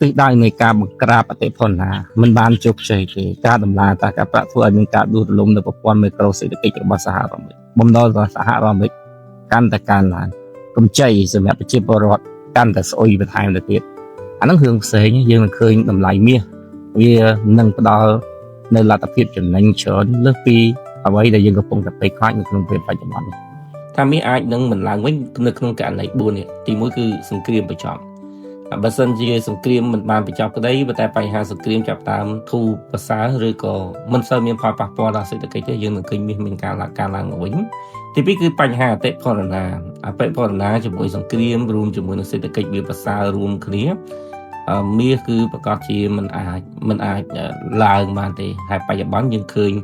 ទិសដៅនៃការបង្ក្រាបអតិផរណាមិនបានជោគជ័យទេការដំណើរការប្រាក់ធ្វើឲ្យមានការដួលរលំនៅប្រព័ន្ធមេក្រូសេដ្ឋកិច្ចរបស់សហរដ្ឋអាមេរិកបំណុលរបស់សហរដ្ឋអាមេរិកកាន់តែកើនឡើងកម្ចីសម្រាប់ប្រជាពលរដ្ឋកាន់តែស្អុយបន្ថែមទៅទៀតអាហ្នឹងរឿងផ្សេងយើងនឹងឃើញតម្លៃមាសវានឹងផ្ដល់នៅលទ្ធភាពចំណេញច្រើនលើសពីអ្វីដែលយើងកំពុងតែភ័យខ្លាចនៅក្នុងពេលបច្ចុប្បន្នថាមាសអាចនឹងមិនឡើងវិញនៅក្នុងករណី4នេះទី1គឺសង្គ្រាមបញ្ចប់បើសិនជាសង្គ្រាមមិនបានបញ្ចប់ក្តីតែបញ្ហាសង្គ្រាមចាប់តាមធូរប្រសើរឬក៏មិនសូវមានផលប៉ះពាល់ដល់សេដ្ឋកិច្ចទេយើងនឹងឃើញមានការឡើងវិញទី2គឺបញ្ហាអតិផរណាជាមួយសង្គ្រាមរួមជាមួយនឹងសេដ្ឋកិច្ចវាប្រសើររួមគ្នាមាសគឺប្រកាសជាមិនអាចឡើងបានទេហើយបច្ចុប្បន្នយើងឃើញ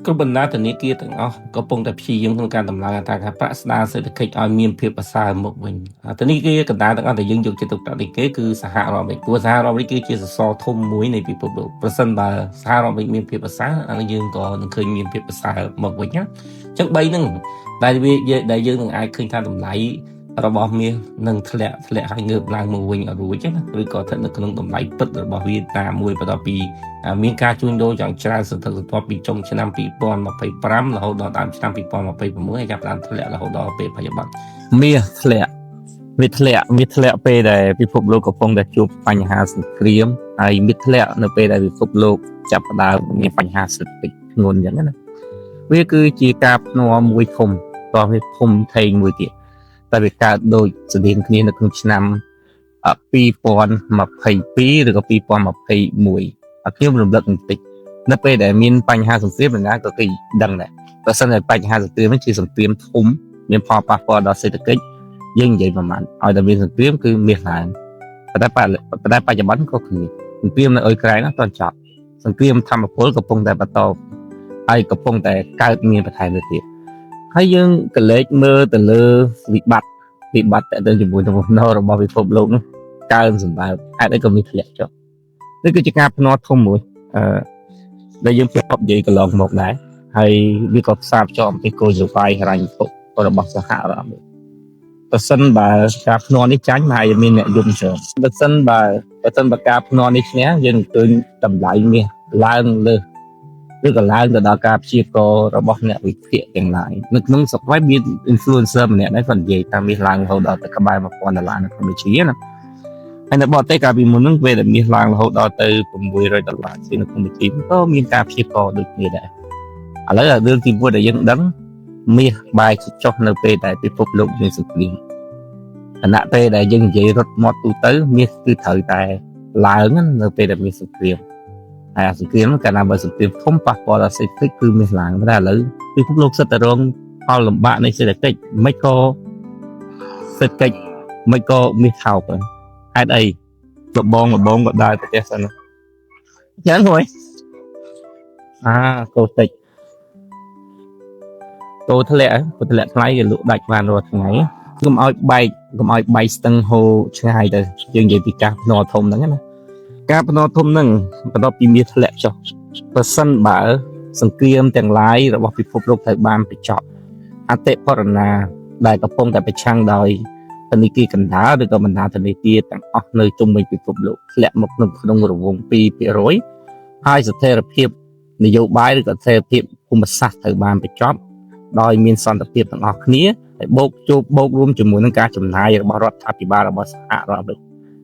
គ្រប់បណ្ដាធនាគារទាំងអស់កំពុងតែព្យាយាមក្នុងការដំឡើងអត្រាការប្រាក់ស្ដារសេដ្ឋកិច្ចឲ្យមានភាពប្រសើរមកវិញធនាគារកណ្ដាលទាំងអស់ដែលយើងយកចិត្តទុកដាក់នេះគឺសហរដ្ឋអាមេរិកព្រោះសហរដ្ឋអាមេរិកគឺជាសសរធំមួយនៃពិភពលោកប្រសិនបើសហរដ្ឋអាមេរិកមានភាពប្រសើរអានេះយើងក៏នឹងឃើញមានភាពប្រសើរមកវិញណាអញ្ចឹង3ហ្នឹងដែលយើងនឹងអាចឃើញថាតម្លៃរបស់មាសនឹងធ្លាក់ហើយងើបឡើងមកវិញអត់រួចទេណាឬក៏ស្ថិតនៅក្នុងតម្លៃពិតរបស់វាតាមមួយបន្ទាប់ពីមានការជួញដូរយ៉ាងច្រើនសន្ធឹកសន្ធាប់ពីចុងឆ្នាំ2025រហូតដល់ដើមឆ្នាំ2026ហើយចាប់ផ្ដើមធ្លាក់រហូតដល់ពេលបច្ចុប្បន្នមាសធ្លាក់ពេលដែលពិភពលោកកំពុងតែជួបបញ្ហាសង្គ្រាមហើយមាសធ្លាក់នៅពេលដែលពិភពលោកចាប់ផ្ដើមមានបញ្ហាសេដ្ឋកិច្ចធ្ងន់អញ្ចឹងណាវាគឺជាការភ្នាល់មួយធំតោះវាធំធេងមួយទៀតតែវាកើតដូចស្តៀងគ្នានៅក្នុងឆ្នាំ2022ឬក៏2021ខ្ញុំរំលឹកបន្តិចនៅពេលដែលមានបញ្ហាសង្គ្រាមណាក៏គេដឹងដែរបើសិនតែបញ្ហាសង្គ្រាមនេះជាសង្គ្រាមធំមានផលប៉ះពាល់ដល់សេដ្ឋកិច្ចយើងនិយាយប្រហែលឲ្យតែមានសង្គ្រាមគឺមាសឡើងតែបច្ចុប្បន្នក៏គ្នាសង្គ្រាមនៅអ៊ុយក្រែនអត់ចប់សង្គ្រាមធម្មពលកំពុងតែបន្តហើយកំពុងតែកើតមានបន្ថែមទៅទៀតហើយយើងក៏លេចមើលទៅលើវិបត្តិទៅជាមួយនឹងបំណុលរបស់ពិភពលោកនោះកើនសម្បើមអាចអីក៏មានធ្លាក់ចុះនេះគឺជាការភ្នាល់ធំមួយដែលយើងប្រកបនិយាយកន្លងមកដែរហើយវាក៏ផ្សារភ្ជាប់អំពីគោលនយោបាយហិរញ្ញវត្ថុរបស់សហរដ្ឋអាមេរិកបើសិនបើការភ្នាល់នេះចាញ់ហើយមានអ្នកយំច្រើនបើសិនបើការភ្នាល់នេះឈ្នះយើងនឹងឃើញតម្លៃមាសឡើងលើឬក៏ឡើងទៅដល់ការព្យាករណ៍របស់អ្នកវិភាគទាំងឡាយនៅក្នុងស្រុកវិញមាន influencer ម្នាក់ដែរគាត់និយាយថាមាសឡើងរហូតដល់ទៅក្បែរ$1000នៅកម្ពុជាណាហើយនៅបរទេសកាលពីមុនហ្នឹងពេលដែលមាសឡើងរហូតដល់ទៅ$600ជានៅកម្ពុជាក៏មានការព្យាករណ៍ដូចគ្នាដែរឥឡូវរឿងទី1ដែលយើងដឹងមាសបែរចុះនៅពេលដែលពិភពលោកមានសង្គ្រាមខណៈពេលដែលយើងនិយាយរត់មាត់ទូទៅមាសគឺត្រូវតែឡើងនៅពេលដែលមានសង្គ្រាមហើយសង្គ្រាមកាលណាបើសង្គ្រាមធំប៉ះពាល់ដល់សេដ្ឋកិច្ចគឺមាសឡើងតែឥឡូវពិភពលោកសិតតែរងផលលំបាកនៃសេដ្ឋកិច្ចមិនក៏មាសថោកហេតុអីលបងក៏ដើរទៅផ្ទះសិនចឹងហួយកោតិចកោធ្លាក់ថ្លៃគេលក់ដាច់បានរាល់ថ្ងៃកុំឲ្យបែកស្ទឹងហូរឆ្ងាយទៅយើងនិយាយពីការភ្នាល់ធំហ្នឹងណាការភ្នាល់ធំហ្នឹងបន្ទាប់ពីមាសធ្លាក់ចុះប្រសិនបើសង្គ្រាមទាំងឡាយរបស់ពិភពលោកត្រូវបានបញ្ចប់អតិផរណាដែលកំពុងតែប្រឆាំងដោយធនាគារកណ្ដាលឬក៏បណ្ដាធនាគារទាំងអស់នៅជុំវិញពិភពលោកធ្លាក់មកក្នុងរង្វង់ 2% ហើយស្ថិរភាពនយោបាយឬក៏ស្ថិរភាពភូមិសាស្ត្រត្រូវបានបញ្ចប់ដោយមានសន្តិភាពទាំងអស់គ្នាហើយបូករួមជាមួយនឹងការចំណាយរបស់រដ្ឋាភិបាលរបស់សហរដ្ឋអាមេរិក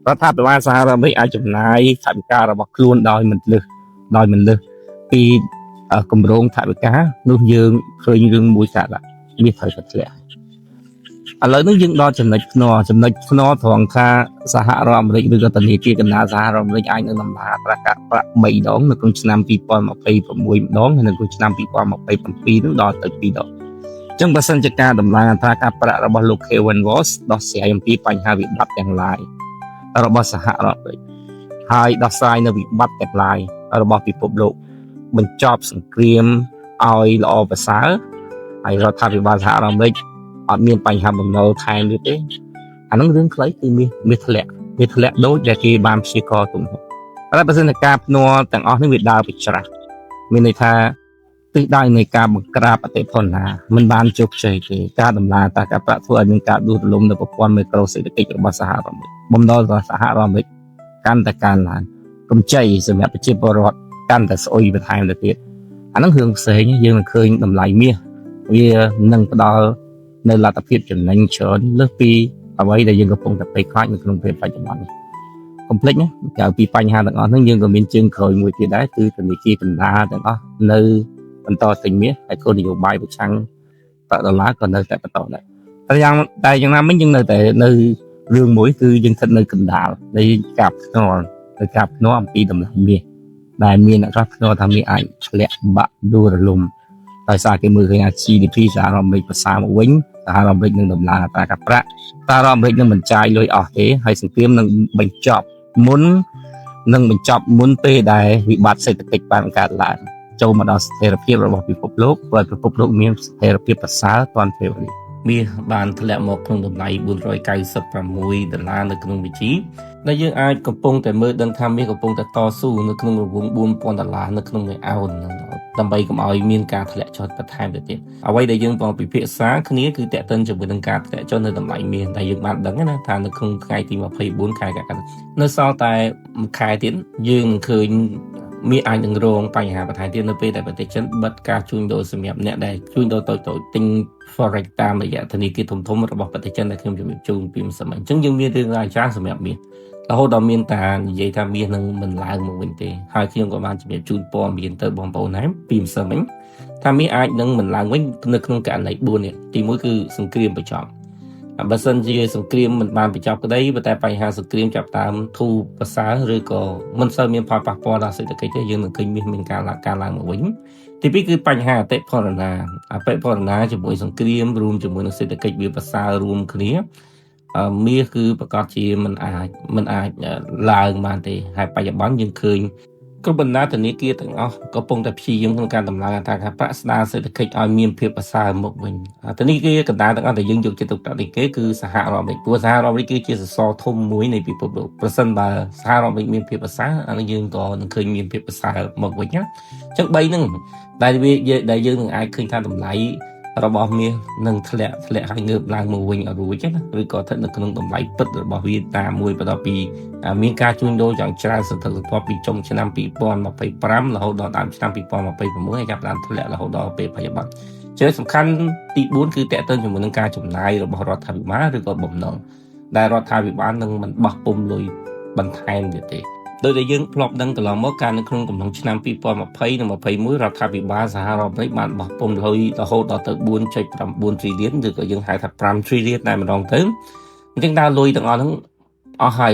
រដ្ឋាភិបាលសហរដ្ឋអាមេរិកអាចចំណាយថវិការបស់ខ្លួនដោយមិនលើសពីគម្រោងថវិកានោះយើងឃើញរឿងមួយកើតឡើងមាសត្រូវតែធ្លាក់ឥឡូវនេះយើងដល់ចំណុចភ្នាល់ត្រង់ថាសហរដ្ឋអាមេរិកឬក៏ធនាគារកណ្ដាលសហរដ្ឋអាមេរិកអាចនឹងដំឡើងអត្រាការប្រាក់3ដងនៅក្នុងឆ្នាំ2026ម្ដងហើយនៅក្នុងឆ្នាំ2027នោះដល់ទៅ2ដងអញ្ចឹងបើសិនជាការដំឡើងអត្រាការប្រាក់របស់លោក Kevin Walsh ដោះស្រាយអំពីបញ្ហាវិបត្តិទាំងឡាយរបស់សហរដ្ឋអាមេរិកហើយដោះស្រាយនៅវិបត្តិទាំងឡាយរបស់ពិភពលោកបញ្ចប់សង្គ្រាមឲ្យល្អប្រសើរហើយរដ្ឋាភិបាលសហរដ្ឋអាមេរិកអត់មានបញ្ហាបំណុលថែមទៀតទេអាហ្នឹងរឿងខ្លីគឺមាសធ្លាក់ដូចដែលគេបានព្យាករណ៍ទុំតែបើសិនជាការភ្នាល់ទាំងអស់នេះវាដើរពីច្រាស់មានន័យថាទិសដៅនៃការបង្ក្រាបអតិផរណាមិនបានជោគជ័យទេការដំណើរការប្រាក់ធ្វើឲ្យមានការដួលរលំនៅប្រព័ន្ធមេក្រូសេដ្ឋកិច្ចរបស់សហរដ្ឋអាមេរិកបំណុលរបស់សហរដ្ឋអាមេរិក កាន់តែកើនឡើងកម្ចីសម្រាប់ប្រជាពលរដ្ឋកាន់តែស្អុយបន្ថែមទៅទៀតអាហ្នឹងរឿងផ្សេងយើងនឹងឃើញតម្លៃមាសវានឹងផ្ដល់នៅលទ្ធភាពចំណេញច្រើនលើសពីអ្វីដែលយើងកំពុងតែភ័យខ្លាចនៅក្នុងពេលបច្ចុប្បន្ននេះ កុំភ្លេចណាក្រៅពីបញ្ហាទាំងអស់ហ្នឹងយើងក៏មានជើងក្រោយមួយទៀតដែរគឺធនាគារកណ្ដាលទាំងអស់នៅបន្តទិញមាសហើយគោលនយោបាយប្រឆាំងប្រាក់ដុល្លារក៏នៅតែបន្តដែរតែយ៉ាងណាមិញយើងនៅតែនៅរឿងមួយគឺយើងស្ថិតនៅកណ្ដាលនៃការភ្នាល់អំពីតម្លៃមាសដែលមានអ្នកខ្លះភ្នាល់ថាមាសអាចធ្លាក់បាក់ដួលរលំដោយសារគេមើលឃើញថា GDP សហរដ្ឋអាមេរិកប្រសើរមកវិញសហរដ្ឋអាមេរិកនឹងដំឡើងអត្រាការប្រាក់សហរដ្ឋអាមេរិកនឹងមិនចាយលុយអស់ទេហើយសង្គ្រាមនឹងបញ្ចប់មុនពេលដែលវិបត្តិសេដ្ឋកិច្ចបានកើតឡើងចូលមកដល់ស្ថិរភាពរបស់ពិភពលោកព្រោះពិភពលោកមានស្ថិរភាពប្រសើរទាន់ពេលវេលាមាសបានធ្លាក់មកក្នុងតម្លៃ$496នៅក្នុងវិជីដែលយើងអាចកំពុងតែមើលដឹងថាមាសកំពុងតែតស៊ូនៅក្នុងរង្វង់$4,000នៅក្នុងមួយអោនដើម្បីកុំឲ្យមានការធ្លាក់ចុះបន្ថែមទៅទៀតអ្វីដែលយើងបងពិភាក្សាគ្នាគឺតេតិនជាមួយនឹងការធ្លាក់ចុះនៅតម្លៃមាសដែលយើងបានដឹងណាថានៅក្នុងថ្ងៃទី24ខែកក្កដានៅសល់តែមួយខែទៀតយើងនឹងឃើញមានអាចនឹងរងបញ្ហាបន្ថែមទៀតនៅពេលដែលប្រទេសចិនបិទការជួញដូរសម្រាប់អ្នកដែលជួញដូរតូចៗទិញ forex តាមរយៈធនាគារធំៗរបស់ប្រទេសចិនដែលខ្ញុំជម្រាបជូនពីម្សិលមិញអញ្ចឹងយើងមានរឿងរ៉ាវច្រើនសម្រាប់មាសរហូតដល់មានការនិយាយថាមាសនឹងមិនឡើងមកវិញទេហើយខ្ញុំក៏បានជម្រាបជូនព័ត៌មានទៅបងប្អូនដែរពីម្សិលមិញថាមាសអាចនឹងមិនឡើងវិញនៅក្នុងករណី4នេះទី1គឺសង្គ្រាមបញ្ចប់បើសិនជាសង្គ្រាមមិនបានបញ្ចប់ក្តីតែបញ្ហាសង្គ្រាមចាប់តាមធូរប្រសើរឬក៏មិនសូវមានផលប៉ះពាល់ដល់សេដ្ឋកិច្ចទេយើងនឹងឃើញមាសមានការឡើងមកវិញទី2គឺបញ្ហាអតិផរណាជាមួយសង្គ្រាមរួមជាមួយនឹងសេដ្ឋកិច្ចវាប្រសើររួមគ្នាមាសគឺប្រកាសជាមិនអាចឡើងបានទេហើយបច្ចុប្បន្នយើងឃើញគ្រប់បណ្ដាធនាគារទាំងអស់កំពុងតែព្យាយាមក្នុងការដំឡើងអត្រាការប្រាក់ស្ដារសេដ្ឋកិច្ចឲ្យមានភាពប្រសើរមកវិញធនាគារកណ្ដាលទាំងអស់ដែលយើងយកចិត្តទុកដាក់នេះគឺសហរដ្ឋអាមេរិកព្រោះសហរដ្ឋអាមេរិកគឺជាសសរធំមួយនៃពិភពលោកប្រសិនបើសហរដ្ឋអាមេរិកមានភាពប្រសើរអានេះយើងក៏នឹងឃើញមានភាពប្រសើរមកវិញណាអញ្ចឹង3ហ្នឹងដែលយើងនឹងអាចឃើញថាតម្លៃរបស់មាសនឹងធ្លាក់ហើយងើបឡើងមកវិញឲ្យរួចណាឬក៏ស្ថិតនៅក្នុងតម្លៃពិតរបស់វាតាមមួយបន្ទាប់ពីមានការជួញដូរយ៉ាងច្រើនសន្ធឹកសន្ធាប់ពីចុងឆ្នាំ2025រហូតដល់ដើមឆ្នាំ2026ហើយចាប់ផ្ដើមធ្លាក់រហូតដល់ពេលបច្ចុប្បន្នចំណុចសំខាន់ទី4គឺតេតិនជាមួយនឹងការចំណាយរបស់រដ្ឋាភិបាលឬក៏បំណុលដែលរដ្ឋាភិបាលនឹងមិនបោះពុម្ពលុយបន្ថែមទៀតទេដោយដែលយើងធ្លាប់ដឹងកន្លងមកការនៅក្នុងកំឡុងឆ្នាំ2020និង2021រដ្ឋាភិបាលសហរដ្ឋអាមេរិកបានបោះពុម្ពលុយរហូតដល់ទៅ 4.9 trillion ឬក៏យើងហៅថា 5 trillion តែម្ដងទៅអញ្ចឹងតើលុយទាំងអស់ហ្នឹងអស់ហើយ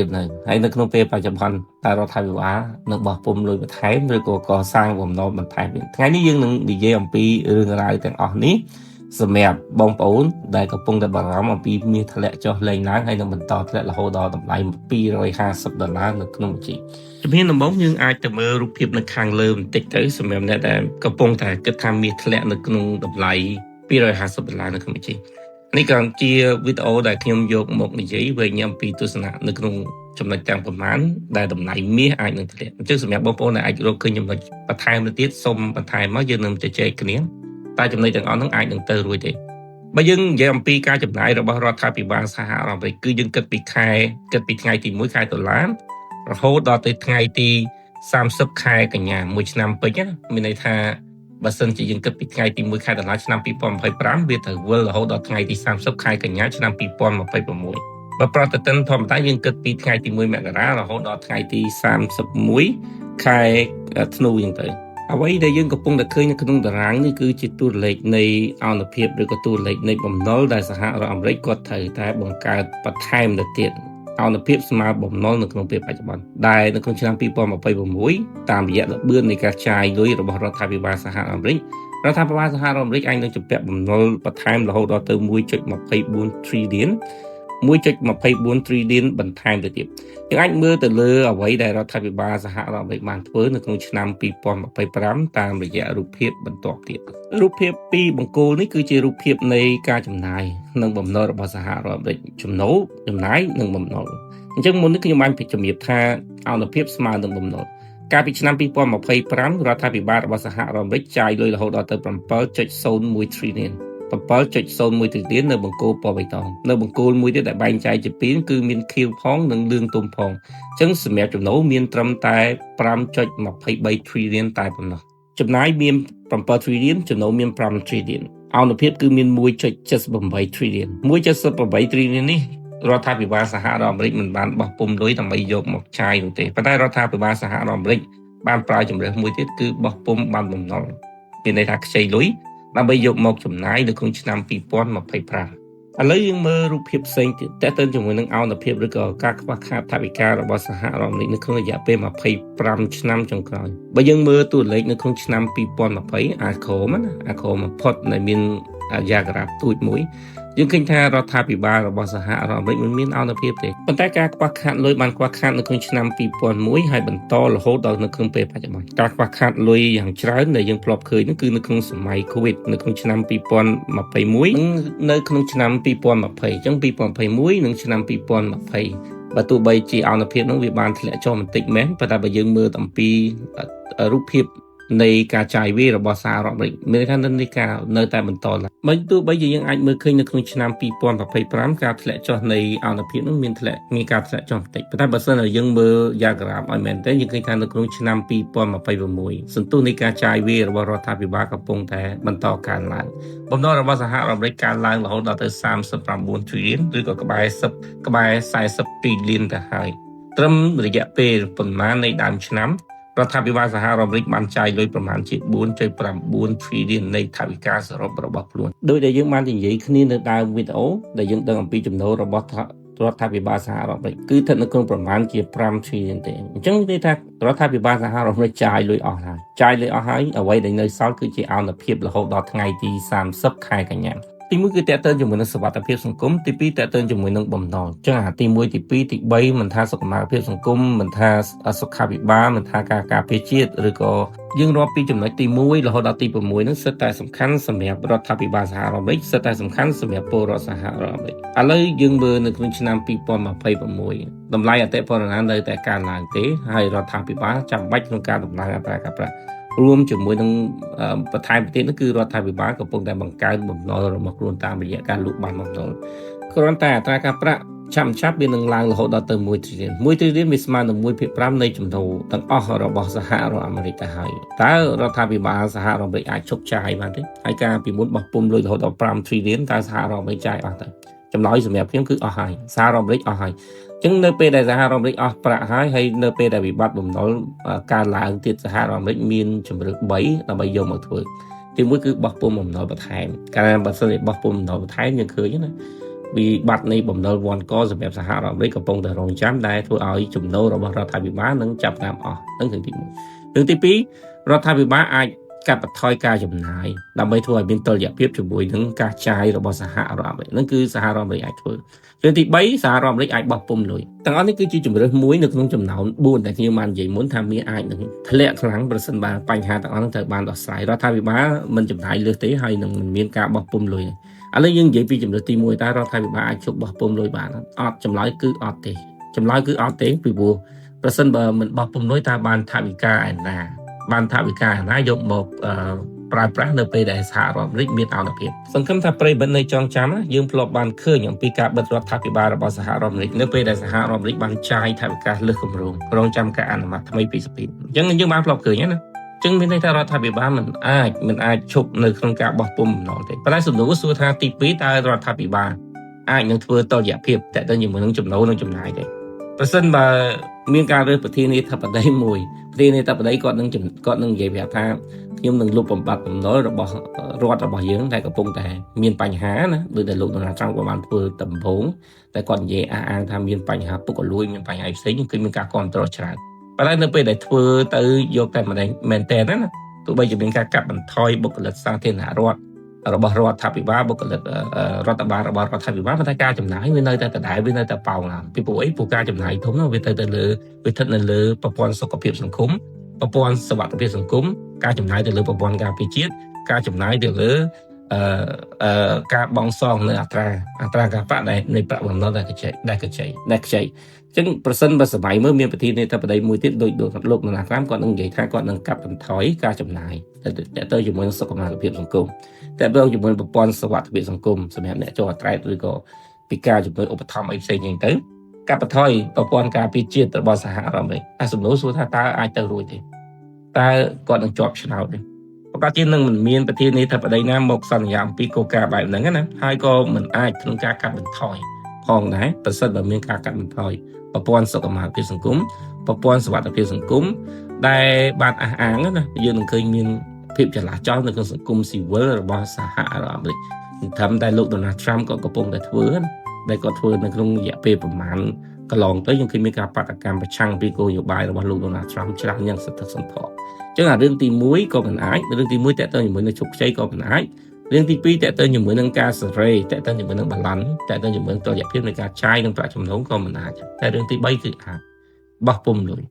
នៅក្នុងពេលបច្ចុប្បន្នតើរដ្ឋាភិបាលនឹងបោះពុម្ពលុយបន្ថែមឬក៏កសាងបំណុលបន្ថែមថ្ងៃនេះយើងនឹងនិយាយអំពីរឿងរ៉ាវទាំងអស់នេះសម្រាប់បងប្អូនដែលកំពុងតែបារម្ភអំពីមាសធ្លាក់ចុះលែងឡើងហើយនឹងបន្តធ្លាក់រហូតដល់តម្លៃ$250នៅក្នុងជីជំហានដំបូងយើងអាចទៅមើលរូបភាពនៅខាងលើបន្តិចទៅសម្រាប់អ្នកដែលកំពុងតែគិតថាមាសធ្លាក់នៅក្នុងតម្លៃ$250នៅក្នុងជីនេះក៏ជាវីដេអូដែលខ្ញុំយកមកនិយាយវែងអំពីទស្សនៈនៅក្នុងចំណុចទាំងប៉ុន្មានដែលតម្លៃមាសអាចនឹងធ្លាក់អញ្ចឹងសម្រាប់បងប្អូនដែលអាចរកឃើញចំណុចបន្ថែមទៅទៀតសូមបន្ថែមមកយើងនឹងជជែកគ្នាតែចំណុចទាំងអស់ហ្នឹងអាចនឹងទៅរួចទេបើយើងនិយាយអំពីការចំណាយរបស់រដ្ឋាភិបាលសហរដ្ឋអាមេរិកគឺយើងគិតពីថ្ងៃទី1ខែតុលារហូតដល់ទៅថ្ងៃទី30ខែកញ្ញាមួយឆ្នាំពេញណាមានន័យថាបើសិនជាយើងគិតពីថ្ងៃទី1ខែតុលាឆ្នាំ2025វាទៅវិលរហូតដល់ថ្ងៃទី30ខែកញ្ញាឆ្នាំ2026បើប្រតិទិនធម្មតាយើងគិតពីថ្ងៃទី1មករារហូតដល់ថ្ងៃទី31ខែធ្នូយ៉ាងទៅអ្វីដែលយើងកំពុងតែឃើញនៅក្នុងតារាងនេះគឺជាតួលេខនៃអនុភាពឬក៏តួលេខនៃបំណុលដែលសហរដ្ឋអាមេរិកគាត់ត្រូវតែបង្កើតបន្ថែមទៅទៀតអនុភាពស្មើបំណុលនៅក្នុងពេលបច្ចុប្បន្នដែលនៅក្នុងឆ្នាំ2026តាមរយៈល្បឿននៃការចាយលុយរបស់រដ្ឋាភិបាលសហរដ្ឋអាមេរិករដ្ឋាភិបាលសហរដ្ឋអាមេរិកអាចនឹងជំពាក់បំណុលបន្ថែមរហូតដល់ទៅ 1.24 trillion 1.24 trillion បន្ថែមទៅទៀតយើងអាចមើលទៅលើអ្វីដែលរដ្ឋាភិបាលសហរដ្ឋអាមេរិកបានធ្វើនៅក្នុងឆ្នាំ2025តាមរយៈរូបភាពបន្ទាប់ទៀតរូបភាពពីបង្គោលនេះគឺជារូបភាពនៃការចំណាយនិងបំណុលរបស់សហរដ្ឋអាមេរិកចំណូលចំណាយនិងបំណុលអញ្ចឹងមុននេះខ្ញុំបានជំរាបថាអនុភាពស្មើនឹងបំណុលកាលពីឆ្នាំ2025រដ្ឋាភិបាលរបស់សហរដ្ឋអាមេរិកចាយលុយរហូតដល់ទៅ 7.01 trillion 7.01 ទីទៀតនៅបង្គោលពណ៌បៃតងនៅបង្គោលមួយទៀតដែលបែងចែកជាពីរគឺមានខៀវផងនិងលឿងទុំផងអញ្ចឹងសម្រាប់ចំណូលមានត្រឹមតែ 5.23 trillion តែប៉ុណ្ណោះចំណាយមាន 7 trillion ចំណូលមាន 5 trillion អនុភាពគឺមាន 1.78 trillion 1.78 trillion នេះរដ្ឋាភិបាលសហរដ្ឋអាមេរិកមិនបានបោះពុម្ពលុយដើម្បីយកមកចាយនោះទេប៉ុន្តែរដ្ឋាភិបាលសហរដ្ឋអាមេរិកបានប្រើជំរើសមួយទៀតគឺបោះពុម្ពបានបំណុលមានន័យថាខ្ចីលុយដើម្បីយកមកចំណាយនៅក្នុងឆ្នាំ 2025 ឥឡូវយើងមើលរូបភាពផ្សេងទៀតតើតើជាមួយនឹងអនុភាពឬក៏ការខ្វះខាតថវិការបស់សហរដ្ឋអាមេរិកនៅក្នុងរយៈពេល 25 ឆ្នាំចុងក្រោយបើយើងមើលតួលេខនៅក្នុងឆ្នាំ 2020 អាក្រមបំផុតដែលមានយ៉ាក្រាបទូចមួយយើងឃើញថារដ្ឋាភិបាលរបស់សហរដ្ឋអាមេរិកមិនមានអនុភាពទេប៉ុន្តែការខ្វះខាតលុយបានខ្វះខាតនៅក្នុងឆ្នាំ 2001 ហើយបន្តរហូតដល់នៅក្នុងពេលបច្ចុប្បន្នការខ្វះខាតលុយយ៉ាងច្រើនដែលយើងធ្លាប់ឃើញនោះគឺនៅក្នុងសម័យ COVID នៅក្នុងឆ្នាំ 2021 និងនៅក្នុងឆ្នាំ 2020 អញ្ចឹង 2021 និងឆ្នាំ 2020 បើទោះបីជាអនុភាពនោះវាបានធ្លាក់ចុះបន្តិចមែនប៉ុន្តែបើយើងមើលអំពីរូបភាពនៃការចាយវាយរបស់សហរដ្ឋអាមេរិកមានន័យថានៃការនៅតែបន្តឡើងមិនទោះបីជាយើងអាចមើលឃើញនៅក្នុងឆ្នាំ 2025 ការធ្លាក់ចុះនៃអនុភាពនោះមានការធ្លាក់ចុះបន្តិចប៉ុន្តែបើសិនជាយើងមើលយ៉ាក្រាមឲ្យមែនទេយើងឃើញថានៅក្នុងឆ្នាំ 2026 សន្ទុះនៃការចាយវាយរបស់រដ្ឋាភិបាលកំពុងតែបន្តកើនឡើងបំណុលរបស់សហរដ្ឋអាមេរិកកើនឡើងរហូតដល់ទៅ 39 trillion ឬក៏ក្បែរ 40 trillion ទៅហើយត្រឹមរយៈពេលប៉ុន្មាននៃដើមឆ្នាំរដ្ឋាភិបាលសហរដ្ឋអាមេរិកបានចាយលុយប្រមាណជា 4.9 trillion នៃថវិកាសរុបរបស់ខ្លួនដោយដែលយើងបាននិយាយគ្នានៅដើមវីដេអូដែលយើងដឹងអំពីចំណូលរបស់រដ្ឋាភិបាលសហរដ្ឋអាមេរិកគឺស្ថិតនៅក្នុងប្រមាណជា 5 trillion ទេអញ្ចឹងនិយាយថារដ្ឋាភិបាលសហរដ្ឋអាមេរិកចាយលុយអស់ហើយអ្វីដែលនៅសល់គឺជាអនុភាពរហូតដល់ថ្ងៃទី30 ខែកញ្ញាទី1គឺតេតើជាមួយនឹងសុវត្ថិភាពសង្គមទី2តេតើជាមួយនឹងបំណុលចឹងទី1ទី2ទី3មិនថាសុខភាពសង្គមមិនថាសុខាភិបាលមិនថាការពារជាតិឬក៏យើងរាប់ពីចំណុចទី1រហូតដល់ទី6ហ្នឹងសិតតែសំខាន់សម្រាប់រដ្ឋាភិបាលសហរដ្ឋអាមេរិកសិតតែសំខាន់សម្រាប់ពលរដ្ឋសហរដ្ឋអាមេរិកឥឡូវយើងមើលនៅក្នុងឆ្នាំ 2026 តម្លៃអតិផរណានៅតែកើនឡើងទេហើយរដ្ឋាភិបាលចាំបាច់ក្នុងការដំឡើងអត្រាការប្រាក់រួមជាមួយនឹងបន្ថែមទៀតនោះគឺរដ្ឋាភិបាលកំពុងតែបង្កើនបំណុលរបស់ខ្លួនតាមរយៈការលក់បានបំណុលគ្រាន់តែអត្រាការប្រាក់ចាប់វានឹងឡើងរហូតដល់ទៅ 1 trillion វាស្មើនឹង 1/5 នៃចំណូលទាំងអស់របស់សហរដ្ឋអាមេរិកទៅហើយតើរដ្ឋាភិបាលសហរដ្ឋអាមេរិកអាចឈប់ចាយបានទេហើយការពីមុនបោះពុម្ពលុយរហូតដល់ 5 trillion តើសហរដ្ឋអាមេរិកចាយអស់ទៅចម្លើយសម្រាប់ខ្ញុំគឺអស់ហើយសហរដ្ឋអាមេរិកអស់ហើយចឹងនៅពេលដែលសហរដ្ឋអាមេរិកអស់ប្រាក់ហើយនៅពេលដែលវិបត្តិបំណុលកើនឡើងទៀតសហរដ្ឋអាមេរិកមានជំរើស3ដើម្បីយកមកធ្វើទី1គឺបោះពុម្ពបំណុលបន្ថែមកាលណាបើសិនជាបោះពុម្ពបំណុលបន្ថែមយើងឃើញណាវិបត្តិនៃបំណុលវ៉ាន់កសម្រាប់សហរដ្ឋអាមេរិកកំពុងតែរងចាំដែលធ្វើឲ្យចំណូលរបស់រដ្ឋាភិបាលនឹងចាប់តាមអស់នឹងទី1រឿងទី2រដ្ឋាភិបាលអាចកាត់បន្ថយការចំណាយដើម្បីធ្វើឲ្យមានតុល្យភាពជាមួយនឹងការចាយរបស់សហរដ្ឋអាមេរិកនឹងគឺសហរដ្ឋអាមេរិកអាចធ្វើរឿងទី3សហរដ្ឋអាមេរិកអាចបោះពុម្ពលុយទាំងអស់នេះគឺជាជំរើសមួយនៅក្នុងចំណោម4ដែលខ្ញុំបាននិយាយមុនថាមានអាចនឹងធ្លាក់ខ្លាំងប្រសិនបើបញ្ហាទាំងអស់នោះត្រូវបានដោះស្រាយរដ្ឋាភិបាលមិនចំណាយលើសទេហើយនឹងមិនមានការបោះពុម្ពលុយឥឡូវយើងនិយាយពីជំរើសទី1តើរដ្ឋាភិបាលអាចជប់បោះពុម្ពលុយបានអត់ចម្លើយគឺអត់ទេពីព្រោះប្រសិនបើមិនបោះពុម្ពលុយតើបានថវិកាឯណាយកមកប្រើប្រាស់នៅពេលដែលសហរដ្ឋអាមេរិកមានអនុភាពសង្ឃឹមថាប្រិយមិត្តនៅចងចាំយើងធ្លាប់បានឃើញអំពីការបិទរដ្ឋាភិបាលរបស់សហរដ្ឋអាមេរិកនៅពេលដែលសហរដ្ឋអាមេរិកបានចាយថវិកាលើសគម្រោងរងចាំការអនុម័តថ្មីពីសភាអញ្ចឹងយើងបានធ្លាប់ឃើញណាអញ្ចឹងមានន័យថារដ្ឋាភិបាលមិនអាចឈប់នៅក្នុងការបោះពុម្ពបំណុលទេប៉ុន្តែសំណួរសួរថាទី2តើរដ្ឋាភិបាលអាចនឹងធ្វើតុល្យភាពតើទៅជាមួយនឹងចំណូលនិងចំណាយទេប្រសិនបើមានការរើសប្រធានាធិបតីមួយប្រធានាធិបតីគាត់នឹងនិយាយប្រាប់ថាខ្ញុំនឹងលុបបំបាត់បំណុលរបស់រដ្ឋរបស់យើងដែលកំពុងតែមានបញ្ហាណាដូចដែលលោកដូណាល់ត្រាំគាត់បានធ្វើដំបូងតែគាត់និយាយអះអាងថាមានបញ្ហាពុករលួយមានបញ្ហាផ្សេងគឺមានការគ្រប់គ្រងច្រើនប៉ុន្តែនៅពេលដែលធ្វើទៅយកតែមែនតើណាទោះបីជាមានការកាត់បន្ថយបុគ្គលិកសាធារណរដ្ឋរបស់រដ្ឋាភិបាលបុគ្គលិករដ្ឋបាលរបស់រដ្ឋាភិបាលប៉ុន្តែការចំណាយវានៅតែដដែលវានៅតែប៉ោងឡើងពីព្រោះព្រោះការចំណាយធំនោះវាទៅលើវាស្ថិតនៅលើប្រព័ន្ធសុខភាពសង្គមប្រព័ន្ធសុវត្ថិភាពសង្គមការចំណាយទៅលើប្រព័ន្ធការពារជាតិការចំណាយទៅលើ ការបង់សងនៅអត្រាការប្រាក់នៃប្រាក់បំណុលដែលខ្ចីចឹងប្រសិនបើសម័យមើលមានប្រធានាធិបតីមួយទៀតដូចលោកណាក្រាមគាត់នឹងនិយាយថាគាត់នឹងកាត់បន្ថយការចំណាយទៅជាមួយនឹងសុខភាពសង្គមតែទៅជាមួយប្រព័ន្ធសុខភាពសង្គមសម្រាប់អ្នកចូលអត្រែតឬក៏ពីការជំនួយឧបត្ថម្ភអីផ្សេងៗទៅកាត់បន្ថយប្រព័ន្ធការពារជាតិរបស់សហរដ្ឋអាមេរិកសំណួរសួរថាតើអាចទៅរួចទេតើគាត់នឹងជាប់ឆ្នោតទេប្រកាសជានឹងមិនមានប្រធានាធិបតីណាមកសន្យាអំពីគោលការណ៍បែបហ្នឹងណាហើយក៏មិនអាចក្នុងការកាត់បន្ថយផងដែរប្រសិនបើមានការកាត់បន្ថយប្រព័ន្ធសុខភាពសង្គមប្រព័ន្ធសុខភាពសង្គមដែលបានអះអាងណាយើងនឹងឃើញមានភាពចលាចលនៅក្នុងសង្គមស៊ីវិលរបស់សហរដ្ឋអាមេរិកត្រឹមតែលោក Donald Trump ក៏កំពុងតែធ្វើដែលគាត់ធ្វើនៅក្នុងរយៈពេលប្រមាណកន្លងទៅយើងឃើញមានការបាតកម្មប្រឆាំងពីគោលនយោបាយរបស់លោក Donald Trump ច្រើនយ៉ាងសន្ធឹកសន្ធាប់ចឹងអារឿងទី1ក៏មិនអាចរឿងទី1តើតើជាមួយនឹងជោគជ័យក៏មិនអាចរឿងទី2តើតើជាមួយនឹងការសេរីតើតើជាមួយនឹងបាឡង់តើតើជាមួយនឹងតុល្យភាពនៃការចាយនិងប្រាក់ចំណូលក៏មិនអាចតែរឿងទី3គឺអាចបោះពុម្ពលុយ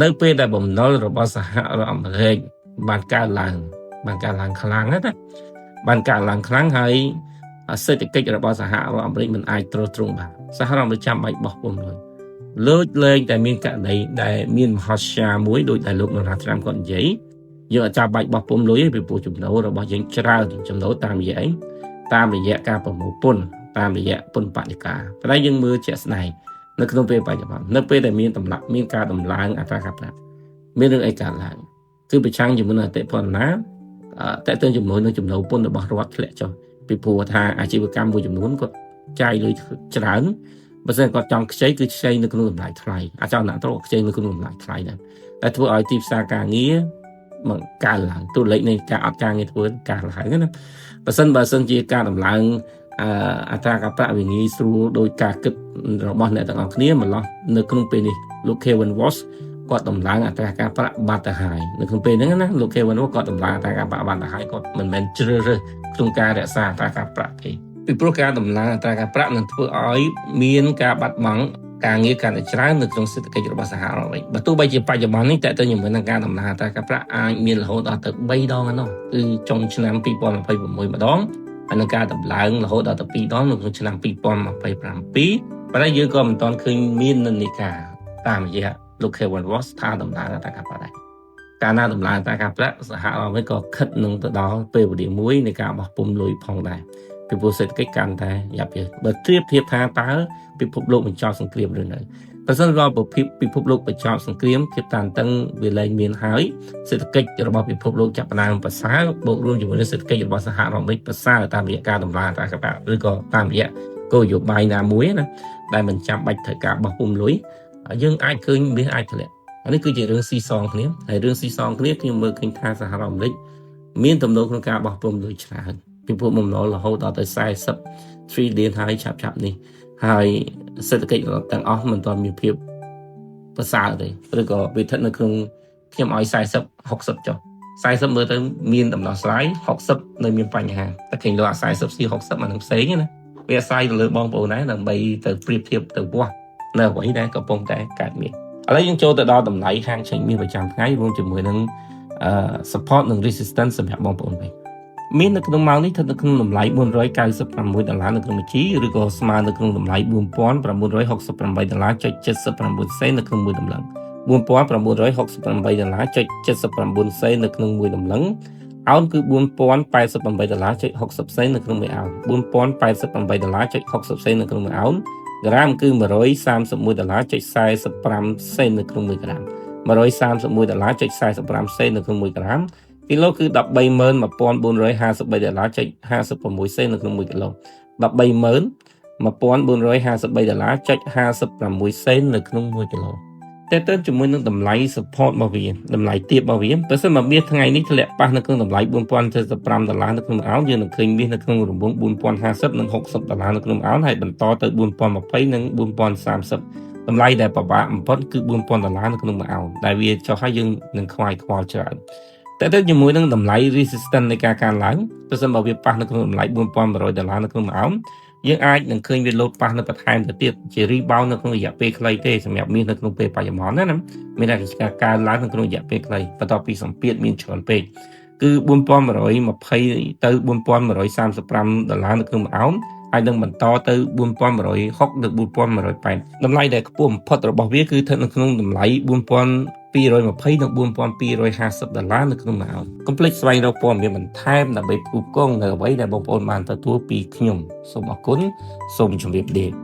នៅពេលដែលបំណុលរបស់សហរដ្ឋអាមេរិកបានកើនឡើងខ្លាំងណាបានកើនឡើងខ្លាំងហើយសេដ្ឋកិច្ចរបស់សហរដ្ឋអាមេរិកមិនអាចទ្រទ្រង់បានសហរដ្ឋអាមេរិកចាំបាច់បោះពុម្ពលុយលើកលែងតែមានករណីដែលមានមហោស្រពមួយដោយដែលលោកនរណាត្រាំគាត់និយាយយើងអត់ចាំបាច់បោះពុម្ពលុយទេពីព្រោះចំណូលរបស់យើងច្រើនចំណូលតាមរយៈការប្រមូលពន្ធតាមរយៈពន្ធបដិការតែយើងមើលជាក់ស្ដែងនៅក្នុងពេលបច្ចុប្បន្ននៅពេលដែលមានការដំឡើងអត្រាការប្រាក់មានរឿងអីកើតឡើងគឺប្រឆាំងជាមួយនឹងអតិផរណាតែទៅជាមួយនឹងចំណូលពន្ធរបស់រដ្ឋធ្លាក់ចុះពីព្រោះថាអាជីវកម្មមួយចំនួនគាត់ចាយលុយច្រើនបើមិនគាត់ចង់ខ្ចីគឺខ្ចីនៅក្នុងតម្លៃថ្លៃអាចង់ដាក់ទៅខ្ចីនៅក្នុងតម្លៃថ្លៃដែរតែធ្វើឲ្យទីផ្សារការងារមកកើនឡើងតួលេខនៃការអត់ការងារធ្វើកើនឡើងណាបើសិនជាការដំឡើងអត្រាការប្រាក់វិនិច្ឆ័យស្រួលដោយការគិតរបស់អ្នកទាំងអស់គ្នាម្ល៉េះនៅក្នុងពេលនេះលោក Kevin Walsh គាត់ដំឡើងអត្រាការប្រាក់បាត់ទៅហើយនៅក្នុងពេលហ្នឹងណាលោក Kevin Walsh គាត់ដំឡើងអត្រាការប្រាក់បាត់ទៅហើយគាត់មិនមែនជ្រើសរើសក្នុងការរក្សាអត្រាការប្រាក់ទេពីព្រោះការដំឡើងអត្រាការប្រាក់នឹងធ្វើឲ្យមានការបាត់បង់ការងារកាន់តែច្រើននៅក្នុងសេដ្ឋកិច្ចរបស់សហរដ្ឋអាមេរិកបើទោះបីជាបច្ចុប្បន្ននេះតើទៅជាមួយនឹងការដំឡើងអត្រាការប្រាក់អាចមានរហូតដល់ទៅ3ដងហ្នឹងគឺចុងឆ្នាំ2026ម្ដងហើយនឹងការដំឡើងរហូតដល់ទៅ2ដងនៅក្នុងឆ្នាំ2027ប៉ុន្តែយើងក៏មិនទាន់ឃើញមាននិន្នាការតាមរយៈលោក Kevin Walsh ថាដំឡើងអត្រាការប្រាក់ដែរកាលណាដំឡើងអត្រាការប្រាក់សហរដ្ឋអាមេរិកក៏ខិតនឹងទៅដល់ពេលវេលាមួយនៃការបោះពុម្ពលុយផងដែរពីព្រោះសេដ្ឋកិច្ចកាន់តែយ៉ាប់យ៉ឺបើធៀបថាតើពិភពលោកបញ្ចប់សង្គ្រាមឬនៅបើសិនរាល់ពិភពលោកបញ្ចប់សង្គ្រាមភាពតានតឹងវាលែងមានហើយសេដ្ឋកិច្ចរបស់ពិភពលោកចាប់ផ្ដើមប្រសើរបូករួមជាមួយនឹងសេដ្ឋកិច្ចរបស់សហរដ្ឋអាមេរិកប្រសើរតាមរយៈការដំឡើងអត្រាការប្រាក់ឬក៏តាមរយៈគោលនយោបាយណាមួយណាដែលមិនចាំបាច់ត្រូវការបោះពុម្ពលុយយើងអាចឃើញវាអាចធ្លាក់អានេះគឺជារឿងស៊ីសងគ្នាហើយរឿងស៊ីសងគ្នាខ្ញុំមើលឃើញថាសហរដ្ឋអាមេរិកមានទំនោរក្នុងការបោះពុម្ពលុយច្រើនពីព្រោះបំណុលរហូតដល់ទៅ40 trillion ហើយឆាប់នេះហើយសេដ្ឋកិច្ចទាំងអស់មិនទាន់មានភាពប្រសើរទេឬក៏វាស្ថិតនៅក្នុងខ្ញុំឲ្យ40 60ចុះ40មើលទៅមានដំណោះស្រាយ60នៅមានបញ្ហាតែឃើញលោក40 60អានឹងផ្សេងណាវាអាស្រ័យទៅលើបងប្អូនដែរដើម្បីទៅប្រៀបធៀបទៅវាស់នៅអ្វីដែលកំពុងតែកើតមានឥឡូវយើងចូលទៅដល់តម្លៃហាងចេញមាសប្រចាំថ្ងៃរួមជាមួយនឹងsupport និង resistance សម្រាប់បងប្អូនវិញមាននៅក្នុងម៉ោងនេះស្ថិតនៅក្នុងតម្លៃ$496នៅក្នុងមួយជីឬក៏ស្មើនៅក្នុងតម្លៃ$4,968.79 សេននៅក្នុងមួយតម្លឹង$4,968.79 សេននៅក្នុងមួយតម្លឹងអោនគឺ$4,088.60 សេននៅក្នុងមួយអោន$4,088.60 សេននៅក្នុងមួយអោនក្រាមគឺ$131.45 សេននៅក្នុង1ក្រាម$131.45 សេននៅក្នុង1ក្រាមគីឡូគឺ$131,453.56 សេននៅក្នុង1គីឡូ$131,453.56 សេននៅក្នុង1គីឡូតែទៅជាមួយនឹងតម្លៃ support របស់វាតម្លៃទាបរបស់វាបើសិនមកមាសថ្ងៃនេះធ្លាក់ប៉ះនៅក្នុងតម្លៃ$4,075នៅក្នុង1អោនយើងនឹងឃើញមាសនៅក្នុងរង្វង់$4,050និង$60នៅក្នុង1អោនហើយបន្តទៅ$4,020និង$4,030តម្លៃដែលពិបាកបំផុតគឺ$4,000នៅក្នុង1អោនដែលវាចុះហើយយើងនឹងខ្វាយខ្វល់ច្រើនតែទៅជាមួយនឹងតម្លៃ resistance នៃការកើនឡើងប្រសិនបើវាប៉ះនៅក្នុងតម្លៃ$4,100នៅក្នុង1អោនយើងអាចនឹងឃើញវាលោតប៉ះនៅបន្ថែមទៅទៀតជា rebound នៅក្នុងរយៈពេលខ្លីទេសម្រាប់មាសនៅក្នុងពេលបច្ចុប្បន្នណាមានតែការកើនឡើងនៅក្នុងរយៈពេលខ្លីបន្ទាប់ពីសម្ពាធមានច្រើនពេក គឺ$4,120ទៅ$4,135នៅក្នុងមួយអោនហើយនឹងបន្តទៅ$4,160 ទៅ$4,180 តម្លៃដែលខ្ពស់បំផុតរបស់វាគឺស្ថិតនៅក្នុងតម្លៃ$4,220ទៅ$4,250នៅក្នុងមួយអោន កុំភ្លេចស្វែងរកព័ត៌មានបន្ថែមដើម្បីផ្គូផ្គងនៅអ្វីដែលបងប្អូនបានទទួលពីខ្ញុំសូមអរគុណសូមជម្រាបលា